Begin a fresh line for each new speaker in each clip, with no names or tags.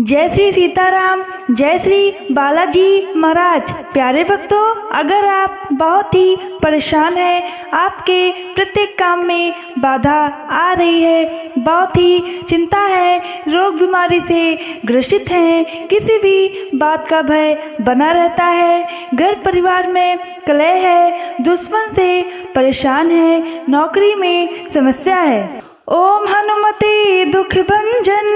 जय श्री सीताराम, जय श्री बालाजी महाराज। प्यारे भक्तों, अगर आप बहुत ही परेशान हैं, आपके प्रत्येक काम में बाधा आ रही है, बहुत ही चिंता है, रोग बीमारी से ग्रसित हैं, किसी भी बात का भय बना रहता है, घर परिवार में कलह है, दुश्मन से परेशान है, नौकरी में समस्या है। ओम हनुमते दुख भंजन,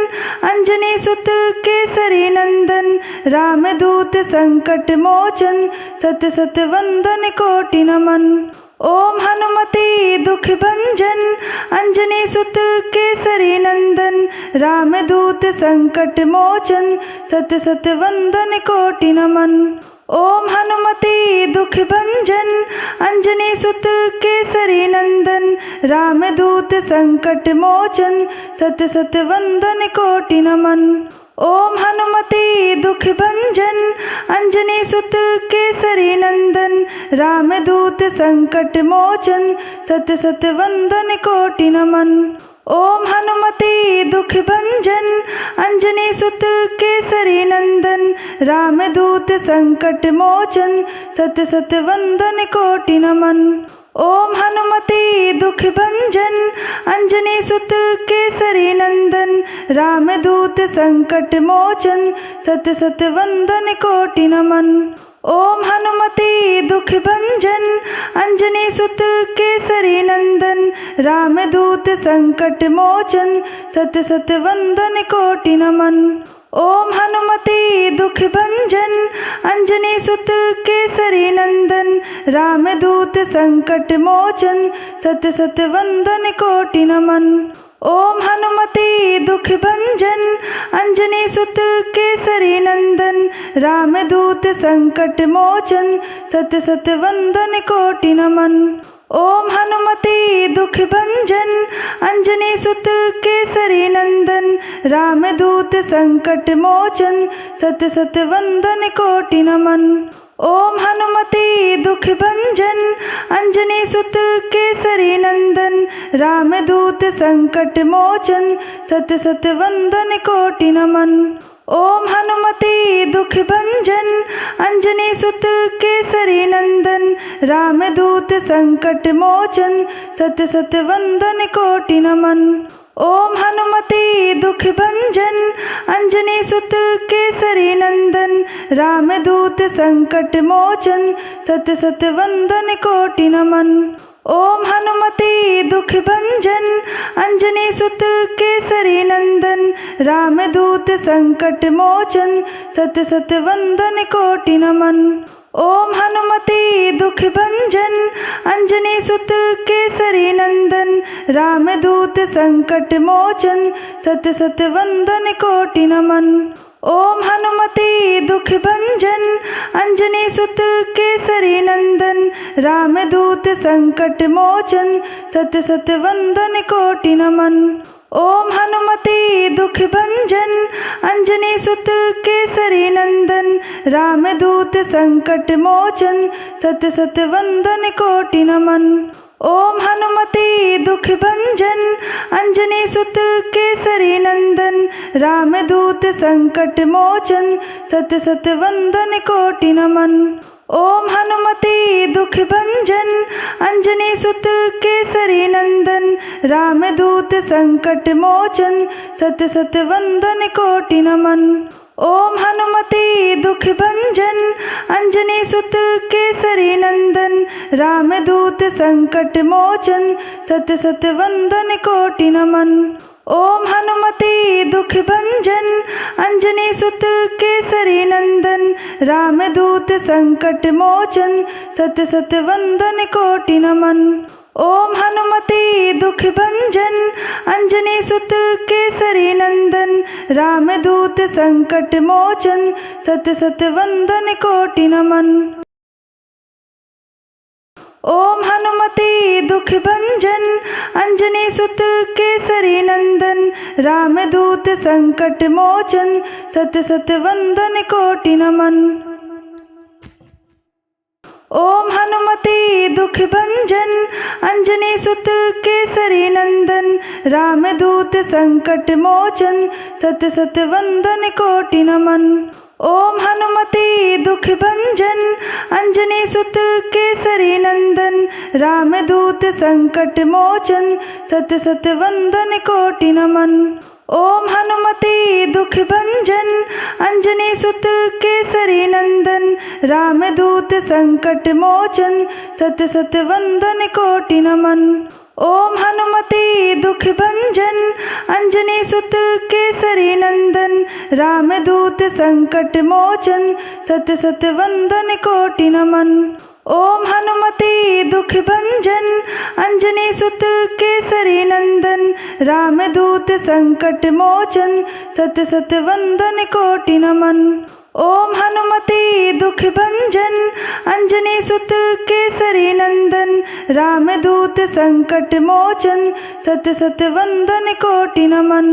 अंजनी सुत केसरी नंदन, रामदूत संकट मोचन, सत सत वंदन कोटि नमन। ओम हनुमते दुख भंजन, अंजनी सुत केसरी नंदन, रामदूत संकट मोचन, सत सत वंदन कोटि नमन। ओम हनुमते दुख भंजन, अंजनी सुत केसरी नंदन, रामदूत संकट मोचन, सत सत वंदन कोटि नमन। ओम हनुमते दुख भंजन, अंजनी सुत केसरी नंदन, रामदूत संकट मोचन, सत सत वंदन कोटि नमन। ओम हनुमते दुख भंजन, अंजनी सुत केसरी नंदन, रामदूत संकट मोचन, सत सत वंदन कोटि नमन। ओम हनुमते दुख भंजन, अंजनी सुत केसरी नंदन, रामदूत संकट मोचन, सत सत वंदन कोटि नमन। ओम हनुमते दुख भंजन, अंजनी सुत केसरी नंदन, रामदूत संकट मोचन, सत सत वंदन कोटि नमन। ओम हनुमते दुख भंजन, अंजनी सुत केसरी नंदन, रामदूत संकट मोचन, सत सत वंदन कोटि नमन। ओम हनुमते दुख भंजन, अंजनी सुत केसरी नंदन, रामदूत संकट मोचन, सत सत वंदन कोटि नमन। ओम हनुमते दुख भंजन, अंजनी सुत केसरी नंदन, रामदूत संकट मोचन, सत सत वंदन कोटि नमन। ओम हनुमते दुख भंजन, अंजनी सुत केसरी नंदन, रामदूत संकट मोचन, सत सत वंदन कोटि नमन। ओम हनुमते दुख भंजन, अंजनी सुत केसरी नंदन, रामदूत संकट मोचन, सत सत वंदन कोटि नमन। ओम हनुमते दुख भंजन, अंजनी सुत केसरी नंदन, रामदूत संकट मोचन, सत सत वंदन कोटि नमन। ओम हनुमते दुख भंजन, अंजनी सुत केसरी नंदन, रामदूत संकट मोचन, सत सत वंदन कोटि नमन। ओम हनुमते दुख भंजन, अंजनी सुत केसरी नंदन, रामदूत संकट मोचन, सत सत वंदन कोटि नमन। ओम हनुमते दुख भंजन, अंजनी सुत केसरी नंदन, रामदूत संकट मोचन, सत सत वंदन कोटि नमन। ओम हनुमते दुख भंजन, अंजनी सुत केसरी नंदन, रामदूत संकट मोचन, सत सत वंदन कोटि नमन। ओम हनुमते दुख भंजन, अंजनी सुत केसरी नंदन, रामदूत संकट मोचन, सत सत वंदन कोटि नमन। ओम हनुमते दुख भंजन, अंजनी सुत केसरी नंदन, रामदूत संकट मोचन, सत सत वंदन कोटि नमन। ओम हनुमते दुख भंजन, अंजनी सुत केसरी नंदन, रामदूत संकट मोचन, सत सत वंदन कोटि नमन। ओम हनुमते दुख भंजन, अंजनी सुत केसरी नंदन, रामदूत संकट मोचन, सत सत वंदन कोटि नमन। ओम हनुमते दुख भंजन, अंजनी सुत केसरी नंदन, रामदूत संकट मोचन, सत सत वंदन कोटि नमन। ओम हनुमते दुख भंजन, अंजनी सुत केसरी नंदन, रामदूत संकट मोचन, सत सत वंदन कोटि नमन। ओम हनुमते दुख भंजन अंजनी सुत केसरी नंदन रामदूत संकट मोचन सत सत वंदन कोटि नमन। ओम हनुमते दुख भंजन अंजनी सुत केसरी नंदन रामदूत संकट मोचन सत सत वंदन कोटि नमन। ओम हनुमते दुख भंजन अंजनी सुत केसरी नंदन रामदूत संकट मोचन सत सत वंदन कोटि नमन। ओम हनुमते दुख भंजन अंजनी सुत केसरी नंदन रामदूत संकट मोचन सत सत वंदन कोटि नमन। ओम हनुमते दुख भंजन अंजनी सुत केसरी नंदन रामदूत संकट मोचन सत सत वंदन कोटि नमन। ओम हनुमते दुख भंजन अंजनी सुत केसरी नंदन रामदूत संकट मोचन सत सत वंदन कोटि नमन।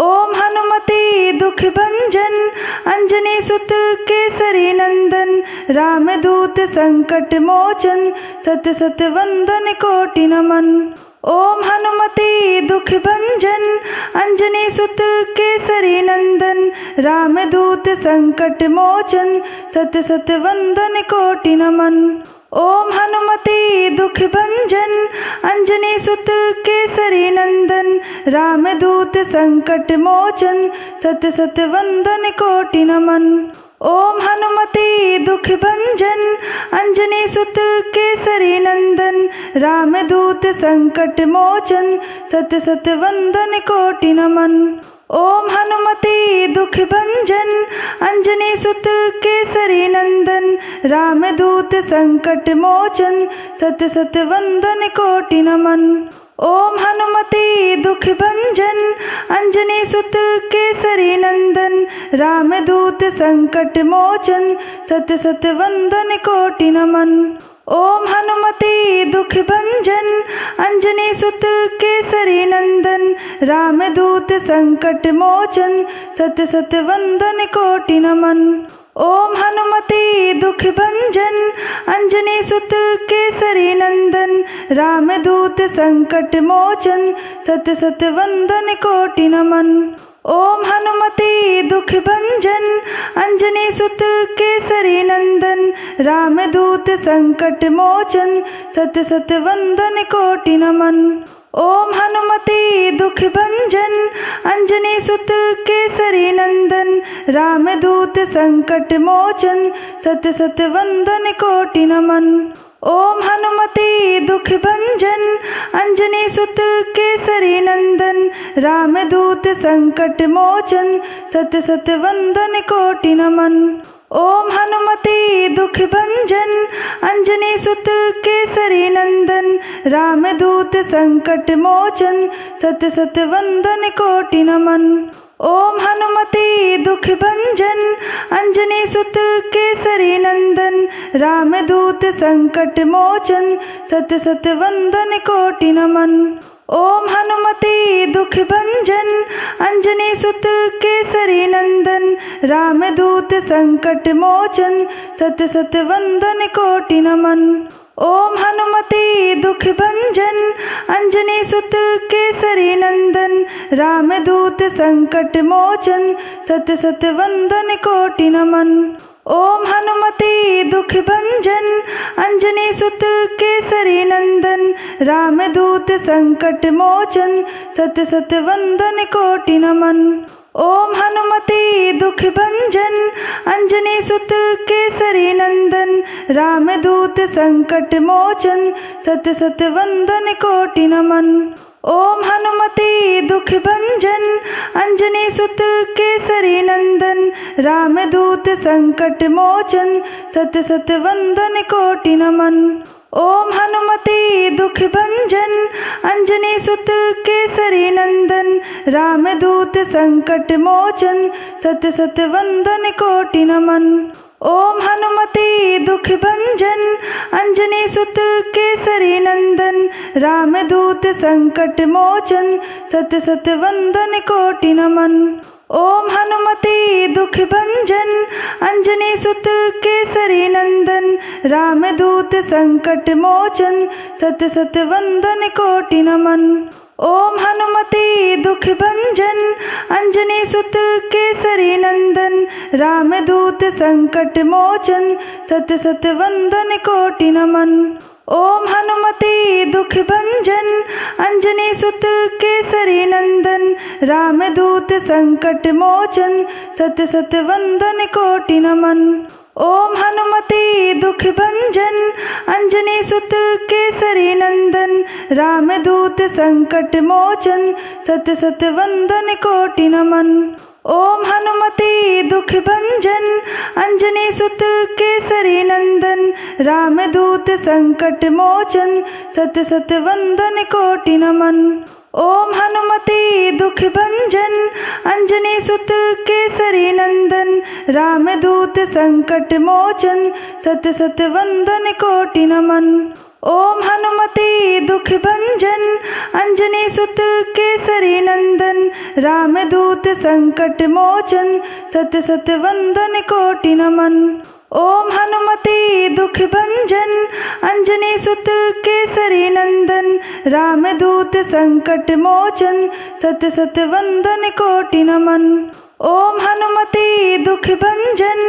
ओम हनुमते दुख भंजन अंजनी सुत केसरी नंदन रामदूत संकट मोचन सत सत वंदन कोटि नमन। ओम हनुमते दुख भंजन अंजनी सुत केसरी नंदन रामदूत संकट मोचन सत सत वंदन कोटि नमन। ओम हनुमते दुख भंजन अंजनी सुत केसरी नंदन रामदूत संकट मोचन सत सत वंदन कोटि नमन। ओम हनुमते दुख भंजन अंजनी सुत केसरी नंदन रामदूत संकट मोचन सत सत वंदन कोटि नमन। ओम हनुमते दुख भंजन अंजनी सुत केसरी नंदन रामदूत संकट मोचन सत सत वंदन कोटि नमन। ओम हनुमते दुख भंजन अंजनी सुत केसरी नंदन रामदूत संकट मोचन सत सत वंदन कोटि नमन। ओम हनुमते दुख भंजन अंजनी सुत केसरी नंदन रामदूत संकट मोचन सत सत वंदन कोटि नमन। ओम हनुमते दुख भंजन अंजनी सुत केसरी नंदन रामदूत संकट मोचन सत सत वंदन कोटि नमन। ओम हनुमते दुख भंजन अंजनी सुत केसरी नंदन रामदूत संकट मोचन सत सत वंदन कोटि नमन। ओम हनुमते दुख भंजन अंजनी सुत केसरी नंदन रामदूत संकट मोचन सत सत वंदन कोटि नमन। ओम हनुमते दुख भंजन अंजनी सुत केसरी नंदन रामदूत संकट मोचन सत सत वंदन कोटि नमन। ओम हनुमते दुख भंजन अंजनी सुत केसरी नंदन रामदूत संकट मोचन सत सत वंदन कोटि नमन। ओम हनुमते दुख भंजन अंजनी सुत केसरी नंदन रामदूत संकट मोचन सत सत वंदन कोटि नमन। ओम हनुमते दुख भंजन अंजनी सुत केसरी नंदन रामदूत संकट मोचन सत सत वंदन कोटि नमन। ओम हनुमते दुख भंजन अंजनी सुत केसरी नंदन रामदूत संकट मोचन सत सत वंदन कोटि नमन। ओम हनुमते दुख भंजन अंजनी सुत केसरी नंदन रामदूत संकट मोचन सत सत वंदन कोटि नमन। ओम हनुमते दुख भंजन अंजनी सुत केसरी नंदन रामदूत संकट मोचन सत सत वंदन कोटि नमन। ओम हनुमते दुख भंजन अंजनी सुत केसरी नंदन रामदूत संकट मोचन सत सत वंदन कोटि नमन। ओम हनुमते दुख भंजन अंजनी सुत केसरी नंदन रामदूत संकट मोचन सत सत वंदन कोटि नमन। ओम हनुमते दुख भंजन अंजनी सुत केसरी नंदन रामदूत संकट मोचन सत सत वंदन कोटि नमन। ओम हनुमते दुख भंजन अंजनी सुत केसरी नंदन रामदूत संकट मोचन सत सत वंदन कोटि नमन। ओम हनुमते दुख भंजन अंजनी सुत केसरी नंदन रामदूत संकट मोचन सत सत वंदन कोटि नमन। ओम हनुमते दुख भंजन अंजनी सुत केसरी नंदन रामदूत संकट मोचन सत सत वंदन कोटि नमन। ओम हनुमते दुख भंजन अंजनी सुत केसरी नंदन रामदूत संकट मोचन सत सत वंदन कोटि नमन। ओम हनुमते दुख भंजन अंजनी सुत केसरी नंदन रामदूत संकट मोचन सत सत वंदन कोटि नमन। ओम हनुमते दुख भंजन अंजनी सुत केसरी नंदन रामदूत संकट मोचन सत सत वंदन कोटि नमन। ओम हनुमते दुख भंजन अंजनी सुत केसरी नंदन रामदूत संकट मोचन सत सत वंदन कोटि नमन। ओम हनुमते दुख भंजन अंजनी सुत केसरी नंदन रामदूत संकट मोचन सत सत वंदन कोटि नमन। ओम हनुमते दुख भंजन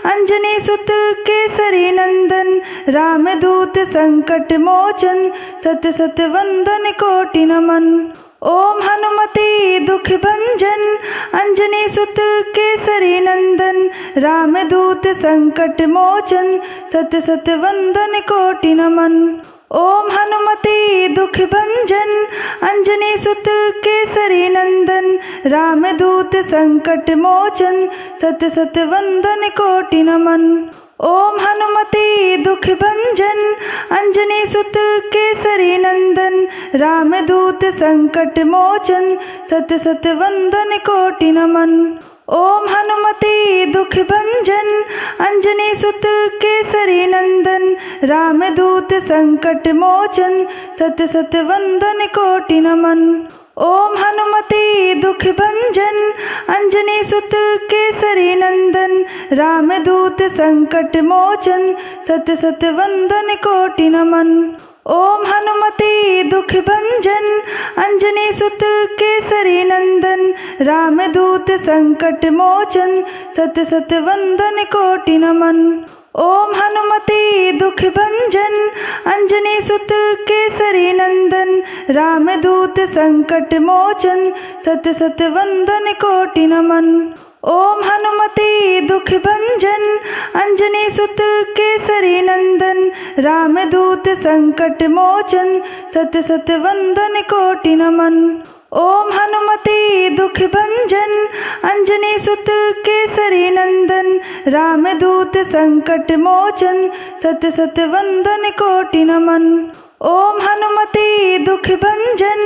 अंजनी सुत केसरी नंदन रामदूत संकट मोचन सत सत वंदन कोटि नमन। ओम हनुमते दुख भंजन अंजनी सुत केसरी नंदन रामदूत संकट मोचन सत सत वंदन कोटि नमन। ओम हनुमते दुख भंजन अंजनी सुत केसरी नंदन रामदूत संकट मोचन सत सत वंदन कोटि नमन। ओम हनुमते दुख भंजन अंजनी सुत केसरी नंदन रामदूत संकट मोचन सत सत वंदन कोटि नमन। ओम हनुमते दुख भंजन अंजनी सुत केसरी नंदन रामदूत संकट मोचन सत सत वंदन कोटि नमन। ओम हनुमते दुख भंजन अंजनी सुत केसरी नंदन रामदूत संकट मोचन सत सत वंदन कोटि नमन। ओम हनुमते दुख भंजन अंजनी सुत केसरी नंदन रामदूत संकट मोचन सत सत वंदन कोटि नमन। ओम हनुमते दुख भंजन अंजनी सुत केसरी नंदन रामदूत संकट मोचन सत सत वंदन कोटि नमन। ओम हनुमते दुख भंजन अंजनी सुत केसरी नंदन रामदूत संकट मोचन सत सत वंदन कोटि नमन। ओम हनुमते दुख भंजन अंजनी सुत केसरी नंदन रामदूत संकट मोचन सत सत वंदन कोटि नमन। ओम हनुमते दुख भंजन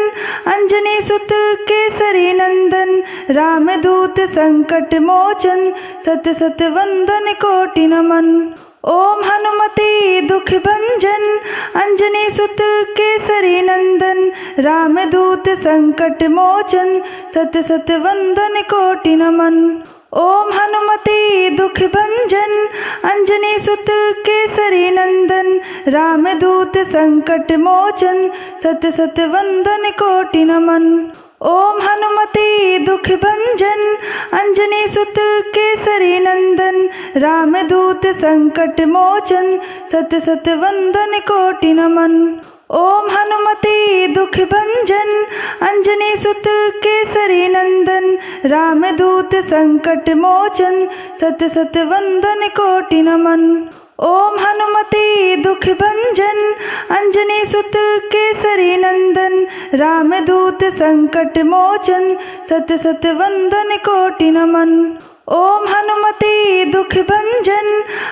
अंजनी सुत केसरी नंदन रामदूत संकट मोचन सत सत वंदन कोटि नमन। ओम हनुमते दुख भंजन अंजनी सुत केसरी नंदन रामदूत संकट मोचन सत सत वंदन कोटि नमन। ओम हनुमते दुख भंजन अंजनी सुत केसरी नंदन रामदूत संकट मोचन सत सत वंदन कोटि नमन। ओम हनुमते दुख भंजन अंजनी सुत केसरी नंदन रामदूत संकट मोचन सत सत वंदन कोटि नमन। ओम हनुमते दुख भंजन अंजनी सुत केसरी नंदन रामदूत संकट मोचन सत सत वंदन कोटि नमन। ओम हनुमते दुख भंजन अंजनी सुत केसरी नंदन रामदूत संकट मोचन सत सत वंदन कोटि नमन। ओम हनुमते दुख भंजन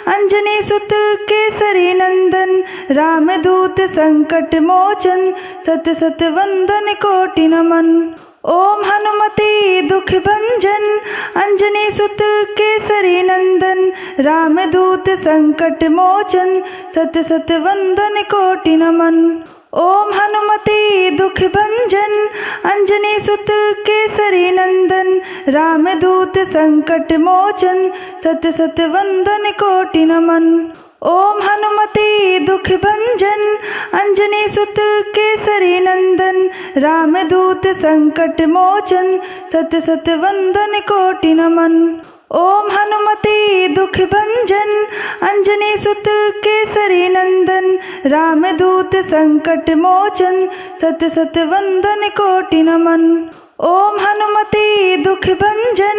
अंजनी सुत केसरी नंदन रामदूत संकट मोचन सत सत वंदन कोटि नमन। ओम हनुमते दुख भंजन अंजनी सुत केसरी नंदन रामदूत संकट मोचन सत सत वंदन कोटि नमन। ओम हनुमते दुख भंजन अंजनी सुत केसरी नंदन रामदूत संकट मोचन सत सत वंदन कोटि नमन। ओम हनुमते दुख भंजन अंजनी सुत केसरी नंदन रामदूत संकट मोचन सत सत वंदन कोटि नमन। ओम हनुमते दुख भंजन अंजनी सुत केसरी नंदन रामदूत संकट मोचन सत सत वंदन कोटि नमन। ओम हनुमते दुख भंजन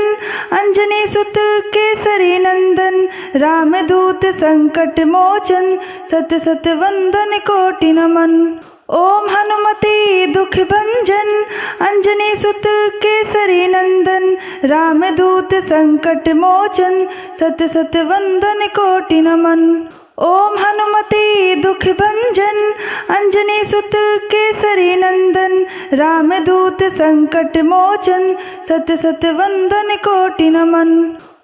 अंजनी सुत केसरी नंदन रामदूत संकट मोचन सत सत वंदन कोटि नमन। ओम हनुमते दुख भंजन अंजनी सुत केसरी नंदन रामदूत संकट मोचन सत सत वंदन कोटि नमन। ओम हनुमते दुख भंजन अंजनी सुत केसरी नंदन रामदूत संकट मोचन सत सत वंदन कोटि नमन।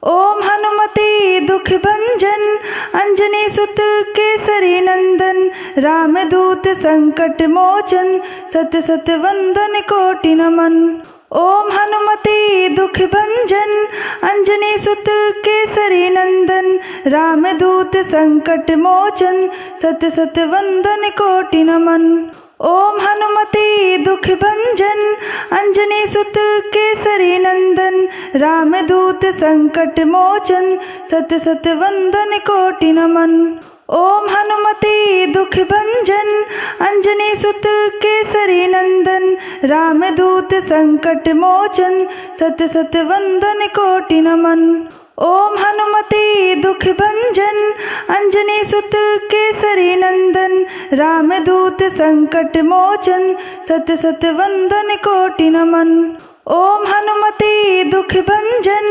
ओम हनुमते दुख भंजन अंजनी सुत केसरी नंदन रामदूत संकट मोचन सत सत वंदन कोटि नमन। ओम हनुमते दुख भंजन अंजनी सुत केसरी नंदन रामदूत संकट मोचन सत सत वंदन कोटि नमन। ओम हनुमते दुख भंजन अंजनी सुत केसरी नंदन रामदूत संकट मोचन सत सत वंदन कोटि नमन। ओम हनुमते दुख भंजन अंजनी सुत केसरी नंदन रामदूत संकट मोचन सत सत वंदन कोटि नमन। ओम हनुमते दुख भंजन अंजनी सुत केसरी नंदन रामदूत संकट मोचन सत सत वंदन कोटि नमन। ओम हनुमते दुख भंजन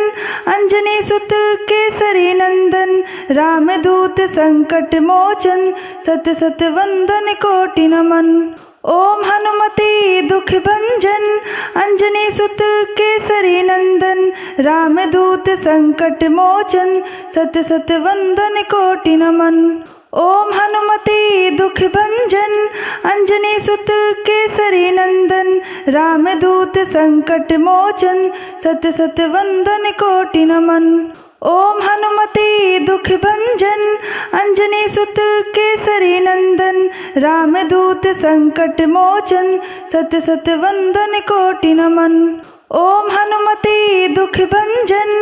अंजनी सुत केसरी नंदन रामदूत संकट मोचन सत सत वंदन कोटि नमन। ओम हनुमते दुख भंजन अंजनी सुत केसरी नंदन रामदूत संकट मोचन सत सत वंदन कोटि नमन। ओम हनुमते दुख भंजन अंजनी सुत केसरी नंदन रामदूत संकट मोचन सत सत वंदन कोटि नमन। ओम हनुमते दुख भंजन अंजनी सुत केसरी नंदन रामदूत संकट मोचन सत सत वंदन कोटि नमन। ओम हनुमते दुख भंजन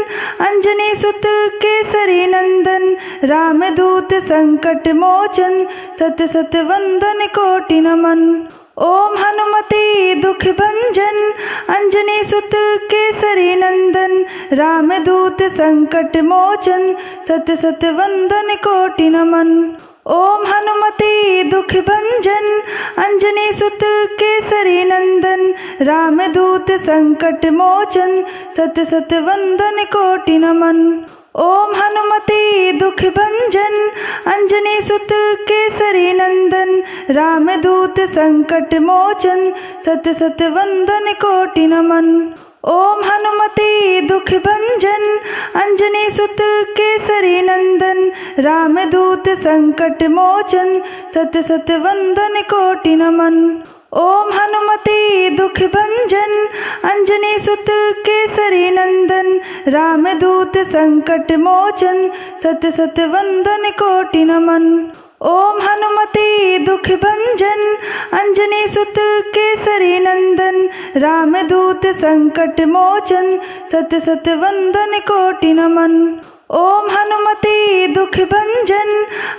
अंजनी सुत केसरी नंदन रामदूत संकट मोचन सत सत वंदन कोटि नमन। ओम हनुमते दुख भंजन अंजनी सुत केसरी नंदन रामदूत संकट मोचन सत सत वंदन कोटि नमन। ओम हनुमते दुख भंजन अंजनी सुत केसरी नंदन रामदूत संकट मोचन सत सत वंदन कोटि नमन। ओम हनुमते दुख भंजन अंजनी सुत केसरी नंदन रामदूत संकट मोचन सत सत वंदन कोटि नमन। ओम हनुमते दुख भंजन अंजनी सुत केसरी नंदन रामदूत संकट मोचन सत सत वंदन कोटि नमन। ओम हनुमते दुख भंजन अंजनी सुत केसरी नंदन रामदूत संकट मोचन सत सत वंदन कोटि नमन। ओम हनुमते दुख भंजन अंजनी सुत केसरी नंदन रामदूत संकट मोचन सत सत वंदन कोटि नमन। ओम हनुमते दुख भंजन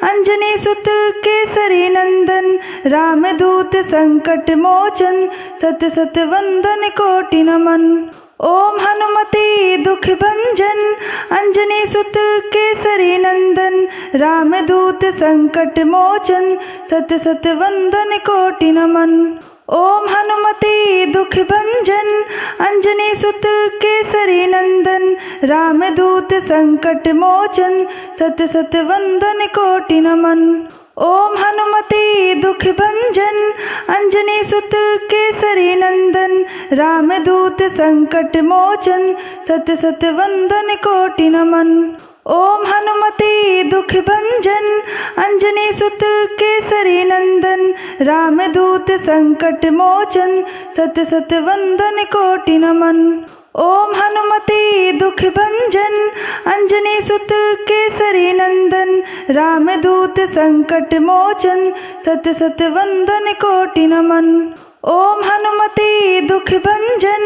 अंजनी सुत केसरी नंदन रामदूत संकट मोचन सत सत वंदन कोटि नमन। ओम हनुमते दुख भंजन अंजनी सुत केसरी नंदन रामदूत संकट मोचन सत सत वंदन कोटि नमन। ओम हनुमते दुख भंजन अंजनी सुत केसरी नंदन रामदूत संकट मोचन सत सत वंदन कोटि नमन। ओम हनुमते दुख भंजन अंजनी सुत केसरी नंदन रामदूत संकट मोचन सत सत वंदन कोटि नमन। ओम हनुमते दुख भंजन अंजनी सुत केसरी नंदन रामदूत संकट मोचन सत सत वंदन कोटि नमन। ओम हनुमते दुख भंजन अंजनी सुत केसरी नंदन रामदूत संकट मोचन सत सत वंदन कोटि नमन। ओम हनुमते दुख भंजन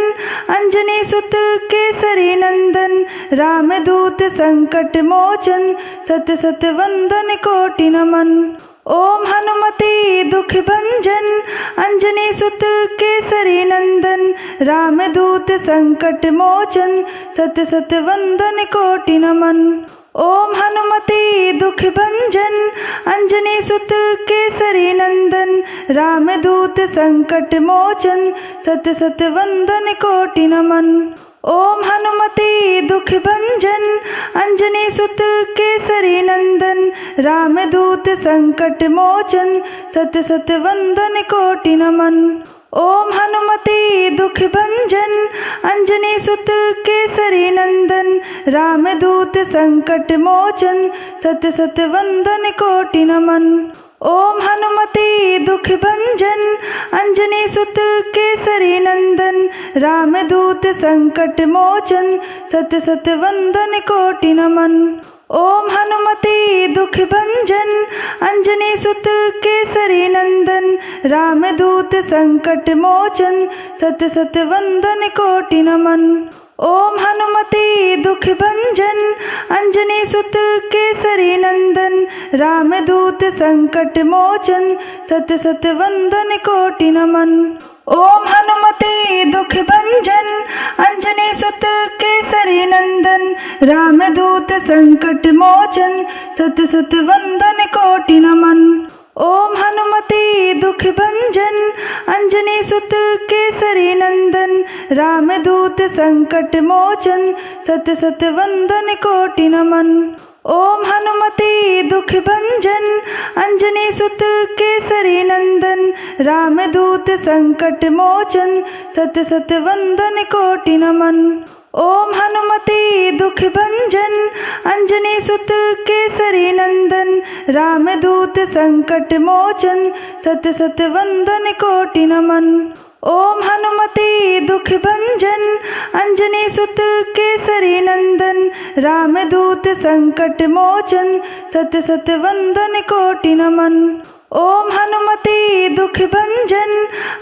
अंजनी सुत केसरी नंदन रामदूत संकट मोचन सत सत वंदन कोटि नमन। ओम हनुमते दुख भंजन अंजनी सुत केसरी नंदन रामदूत संकट मोचन सत सत वंदन कोटि नमन। ओम हनुमते दुख भंजन अंजनी सुत केसरी नंदन रामदूत संकट मोचन सत सत वंदन कोटि नमन। ओम हनुमते दुख भंजन अंजनी सुत केसरी नंदन रामदूत संकट मोचन सत सत वंदन कोटि नमन। ओम हनुमते दुख भंजन अंजनी सुत केसरी नंदन रामदूत संकट मोचन सत सत वंदन कोटि नमन। ओम हनुमते दुख भंजन अंजनी सुत केसरी नंदन रामदूत संकट मोचन सत सत वंदन कोटि नमन। ओम हनुमते दुख भंजन अंजनी सुत केसरी नंदन रामदूत संकट मोचन सत सत वंदन कोटि नमन। ओम हनुमते दुख भंजन अंजनी सुत केसरी नंदन रामदूत संकट मोचन सत सत वंदन कोटि नमन। ओम हनुमते दुख भंजन अंजनी सुत केसरी नंदन रामदूत संकट मोचन सत सत वंदन कोटि नमन। ओम हनुमते दुख भंजन अंजनी सुत केसरी नंदन रामदूत संकट मोचन सत सत वंदन कोटि नमन। ओम हनुमते दुख भंजन अंजनी सुत केसरी नंदन रामदूत संकट मोचन सत सत वंदन कोटि नमन। ओम हनुमते दुख भंजन अंजनी सुत केसरी नंदन रामदूत संकट मोचन सत सत वंदन कोटि नमन। ओम हनुमते दुख भंजन अंजनी सुत केसरी नंदन रामदूत संकट मोचन सत सत वंदन कोटि नमन। ओम हनुमते दुख भंजन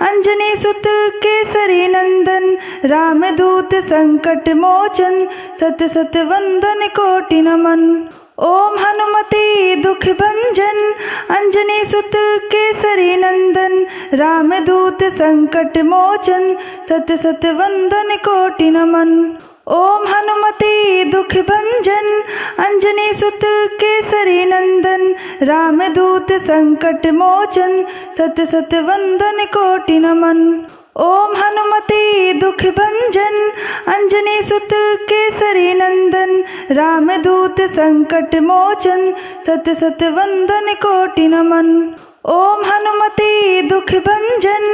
अंजनी सुत केसरी नंदन रामदूत संकट मोचन सत सत वंदन कोटि नमन। ओम हनुमते दुख भंजन अंजनी सुत केसरी नंदन रामदूत संकट मोचन सत सत वंदन कोटि नमन। ओम हनुमते दुख भंजन अंजनी सुत केसरी नंदन रामदूत संकट मोचन सत सत वंदन कोटि नमन। ओम हनुमते दुख भंजन अंजनी सुत केसरी नंदन रामदूत संकट मोचन सत सत वंदन कोटि नमन। ओम हनुमते दुख भंजन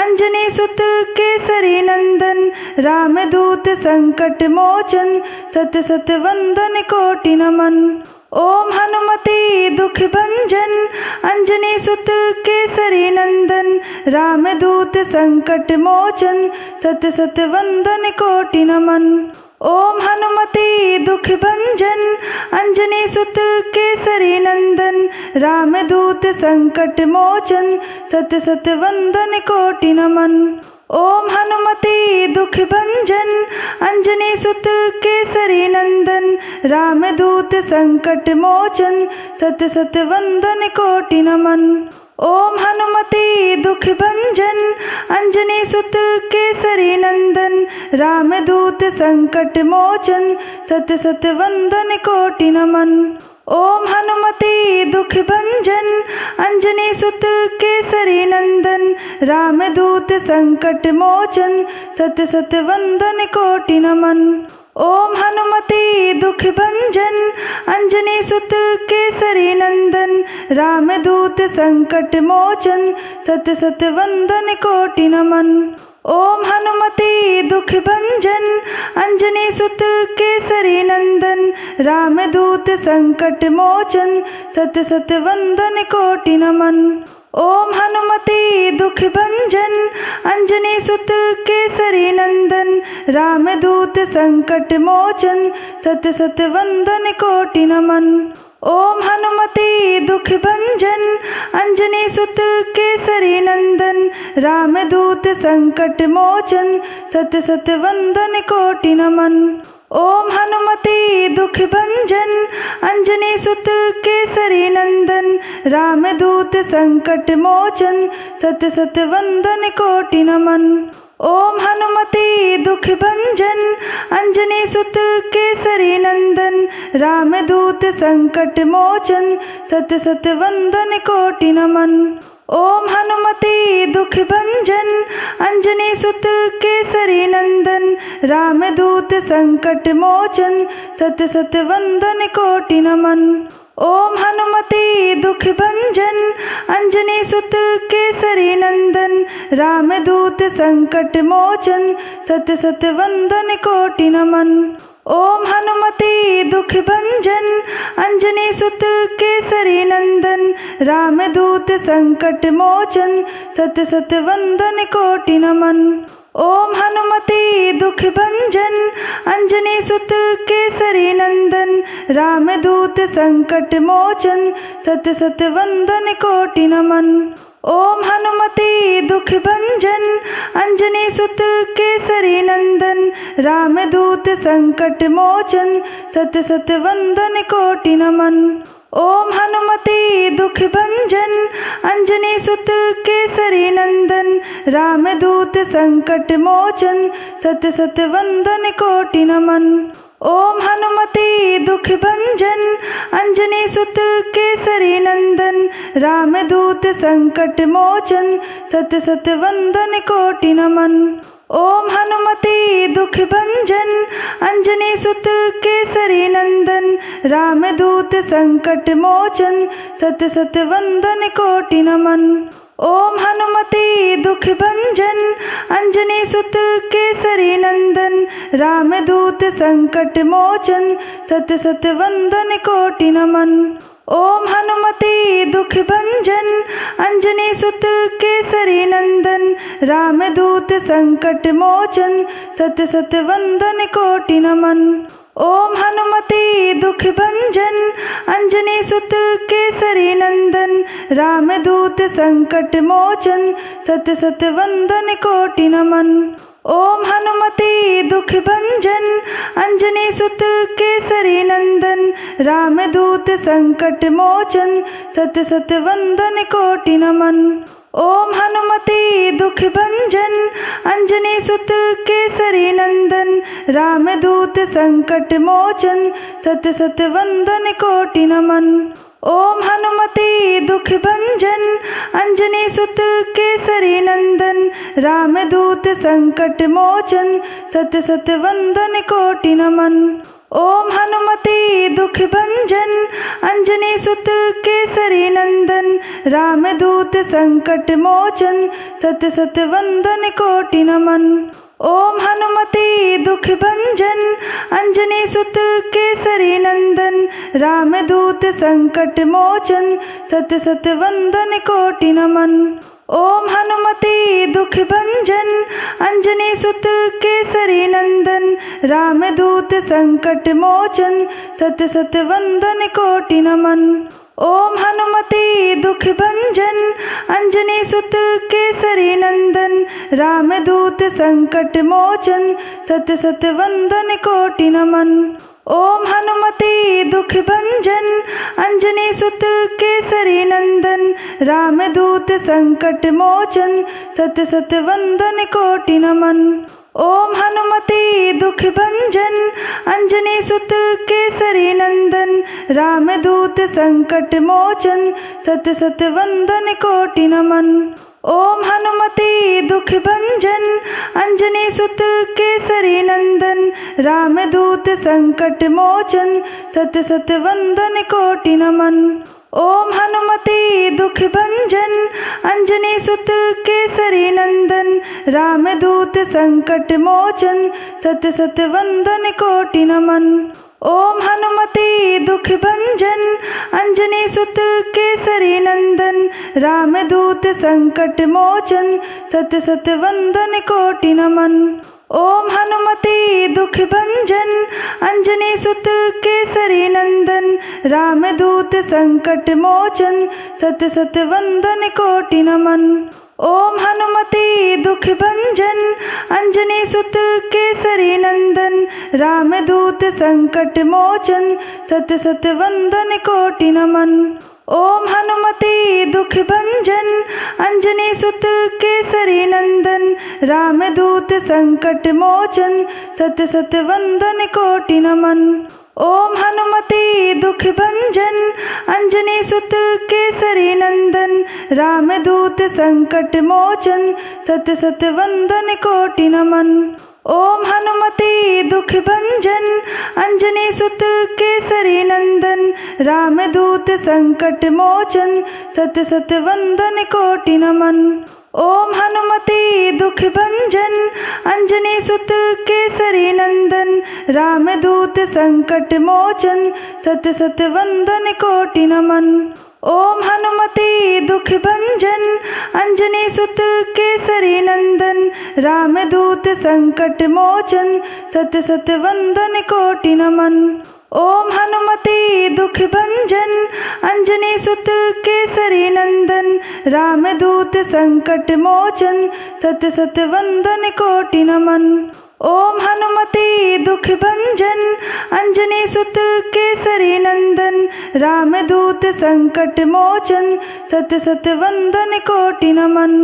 अंजनी सुत केसरी नंदन रामदूत संकट मोचन सत सत वंदन कोटि नमन। ओम हनुमते दुख भंजन अंजनी सुत केसरी नंदन रामदूत संकट मोचन सत सत वंदन कोटि नमन। ओम हनुमते दुख भंजन अंजनी सुत केसरी नंदन रामदूत संकट मोचन सत सत वंदन कोटि नमन। ओम हनुमते दुख भंजन अंजनी सुत केसरी नंदन रामदूत संकट मोचन सत सत वंदन कोटि नमन। ओम हनुमते दुख भंजन अंजनी सुत केसरी नंदन रामदूत संकट मोचन सत सत वंदन कोटि नमन। ओम हनुमते दुख भंजन अंजनी सुत केसरी नंदन रामदूत संकट मोचन सत सत वंदन कोटि नमन। ओम हनुमते दुख भंजन अंजनी सुत केसरी नंदन रामदूत संकट मोचन सत सत वंदन कोटि नमन। ओम हनुमते दुख भंजन अंजनी सुत केसरी नंदन रामदूत संकट मोचन सत सत वंदन कोटि नमन। ओम हनुमते दुख भंजन अंजनी सुत केसरी नंदन रामदूत संकट मोचन सत सत वंदन कोटि नमन। ओम हनुमते दुख भंजन अंजनी सुत केसरी नंदन रामदूत संकट मोचन सत सत वंदन कोटि नमन। ओम हनुमते दुख भंजन अंजनी सुत केसरी नंदन रामदूत संकट मोचन सत सत वंदन कोटि नमन। ओम हनुमते दुख भंजन अंजनी सुत केसरी नंदन रामदूत संकट मोचन सत सत वंदन कोटि नमन। ओम हनुमते दुख भंजन अंजनी सुत केसरी नंदन रामदूत संकट मोचन सत सत वंदन कोटि नमन। ओम हनुमते दुख भंजन अंजनी सुत केसरी नंदन रामदूत संकट मोचन सत सत वंदन कोटि नमन। ओम हनुमते दुख भंजन अंजनी सुत केसरी नंदन रामदूत संकट मोचन सत सत वंदन कोटि नमन। ओम हनुमते दुख भंजन अंजनी सुत केसरी नंदन रामदूत संकट मोचन सत सत वंदन कोटि नमन। ओम हनुमते दुख भंजन अंजनी सुत केसरी नंदन रामदूत संकट मोचन सत सत वंदन कोटि नमन। ओम हनुमते दुख भंजन अंजनी सुत केसरी नंदन रामदूत संकट मोचन सत सत वंदन कोटि नमन। ओम हनुमते दुख भंजन अंजनी सुत केसरी नंदन रामदूत संकट मोचन सत सत वंदन कोटि नमन। ओम हनुमते दुख भंजन अंजनी सुत केसरी नंदन रामदूत संकट मोचन सत सत वंदन कोटि नमन। ओम हनुमते दुख भंजन अंजनी सुत केसरी नंदन रामदूत संकट मोचन सत सत वंदन कोटि नमन। ओम हनुमते दुख भंजन अंजनी सुत केसरी नंदन रामदूत संकट मोचन सत सत वंदन कोटि नमन। ओम हनुमते दुख भंजन अंजनी सुत केसरी नंदन रामदूत संकट मोचन सत सत वंदन कोटि नमन। ओम हनुमते दुख भंजन अंजनी सुत केसरी नंदन रामदूत संकट मोचन सत सत वंदन कोटि नमन। ओम हनुमते दुख भंजन अंजनी सुत केसरी नंदन रामदूत संकट मोचन सत सत वंदन कोटि नमन। ओम हनुमते दुख भंजन अंजनी सुत केसरी नंदन रामदूत संकट मोचन सत सत वंदन कोटि नमन। ओम हनुमते दुख भंजन अंजनी सुत केसरी नंदन रामदूत संकट मोचन सत सत वंदन कोटि नमन। ओम हनुमते दुख भंजन अंजनी सुत केसरी नंदन रामदूत संकट मोचन सत सत वंदन कोटि नमन। ओम हनुमते दुख भंजन अंजनी सुत केसरी नंदन रामदूत संकट मोचन सत सत वंदन कोटि नमन। ओम हनुमते दुख भंजन अंजनी सुत केसरी नंदन रामदूत संकट मोचन सत सत वंदन कोटि नमन। ओम हनुमते दुख भंजन अंजनी सुत केसरी नंदन रामदूत संकट मोचन सत सत वंदन कोटि नमन। ओम हनुमते दुख भंजन अंजनी सुत केसरी नंदन रामदूत संकट मोचन सत सत वंदन कोटि नमन। ओम हनुमते दुख भंजन अंजनी सुत केसरी नंदन रामदूत संकट मोचन सत सत वंदन कोटि नमन। ओम हनुमते दुख भंजन अंजनी सुत केसरी नंदन रामदूत संकट मोचन सत सत वंदन कोटि नमन। ओम हनुमते दुख भंजन अंजनी सुत केसरी नंदन रामदूत संकट मोचन सत सत वंदन कोटि नमन। ओम हनुमते दुख भंजन अंजनी सुत केसरी नंदन रामदूत संकट मोचन सत सत वंदन कोटि नमन। ओम हनुमते दुख भंजन अंजनी सुत केसरी नंदन रामदूत संकट मोचन सत सत वंदन कोटि नमन। ओम हनुमते दुख भंजन अंजनी सुत केसरी नंदन रामदूत संकट मोचन सत सत वंदन कोटि नमन। ओम हनुमते दुख भंजन अंजनी सुत केसरी नंदन रामदूत संकट मोचन सत सत वंदन कोटि नमन। ओम हनुमते दुख भंजन अंजनी सुत केसरी नंदन रामदूत संकट मोचन सत सत वंदन कोटि नमन। ओम हनुमते दुख भंजन अंजनी सुत केसरी नंदन रामदूत संकट मोचन सत सत वंदन कोटि नमन। ओम हनुमते दुख भंजन अंजनी सुत केसरी नंदन रामदूत संकट मोचन सत सत वंदन कोटि नमन। ओम हनुमते दुख भंजन अंजनी सुत केसरी नंदन रामदूत संकट मोचन सत सत वंदन कोटि नमन। ओम हनुमते दुख भंजन अंजनी सुत केसरी नंदन रामदूत संकट मोचन सत सत वंदन कोटि नमन।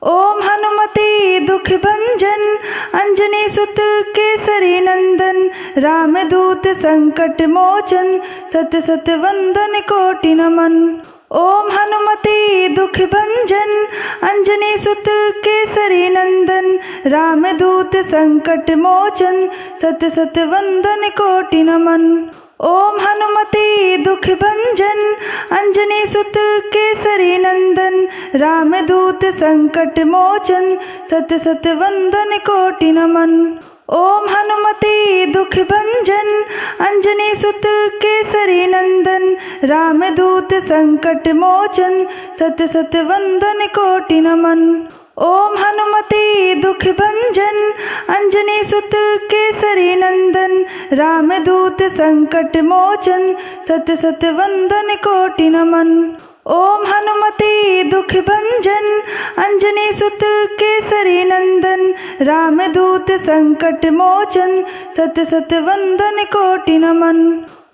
ओम हनुमते दुख भंजन अंजनी सुत केसरी नंदन रामदूत संकट मोचन सत सत वंदन कोटि नमन। ओम हनुमते दुख भंजन अंजनी सुत केसरी नंदन रामदूत संकट मोचन सत सत वंदन कोटि नमन। ओम हनुमते दुख भंजन अंजनी सुत केसरी नंदन रामदूत संकट मोचन सत सत वंदन कोटि नमन। ओम हनुमते दुख भंजन अंजनी सुत केसरी नंदन रामदूत संकट मोचन सत सत वंदन कोटि नमन। ओम हनुमते दुख भंजन अंजनी सुत केसरी नंदन रामदूत संकट मोचन सत सत वंदन कोटि नमन। ओम हनुमते दुख भंजन अंजनी सुत केसरी नंदन रामदूत संकट मोचन सत सत वंदन कोटि नमन।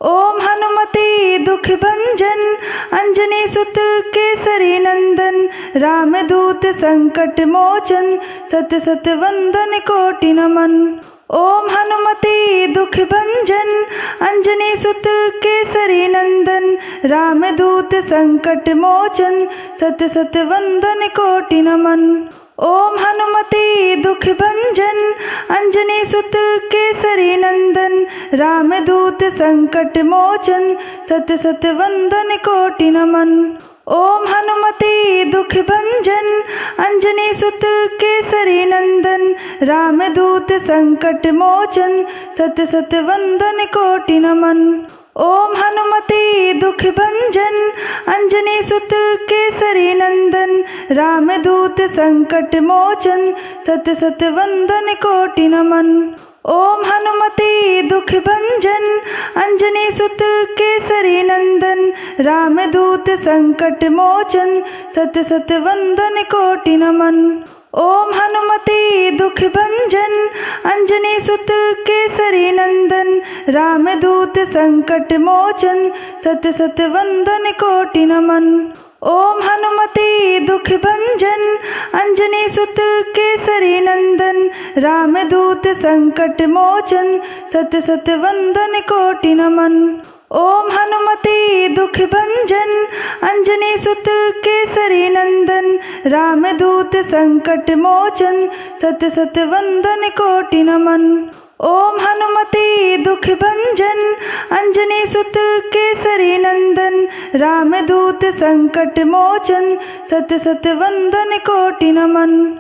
ओम हनुमते दुख भंजन अंजनी सुत केसरी नंदन रामदूत संकट मोचन सत सत वंदन कोटि नमन। ओम हनुमते दुख भंजन अंजनी सुत केसरी नंदन रामदूत संकट मोचन सत सत वंदन कोटि नमन। ओम हनुमते दुख भंजन अंजनी सुत केसरी नंदन रामदूत संकट मोचन सत सत वंदन कोटि नमन। ओम हनुमते दुख भंजन अंजनी सुत केसरी नंदन रामदूत संकट मोचन सत सत वंदन कोटि नमन। ओम हनुमते दुख भंजन अंजनी सुत केसरी नंदन रामदूत संकट मोचन सत सत वंदन कोटि नमन। ओम हनुमते दुख भंजन अंजनी सुत केसरी नंदन रामदूत संकट मोचन सत सत वंदन कोटि नमन। ओम हनुमते दुख भंजन अंजनी सुत केसरी नंदन रामदूत संकट मोचन सत सत वंदन कोटि नमन। ओम हनुमते दुख भंजन अंजनी सुत केसरी नंदन रामदूत संकट मोचन सत सत वंदन कोटि नमन। ओम हनुमते दुख भंजन अंजनी सुत केसरी नंदन रामदूत संकट मोचन सत सत वंदन कोटि नमन। ओम हनुमते दुख भंजन अंजनी सुत केसरी नंदन रामदूत संकट मोचन सत सत वंदन कोटि नमन।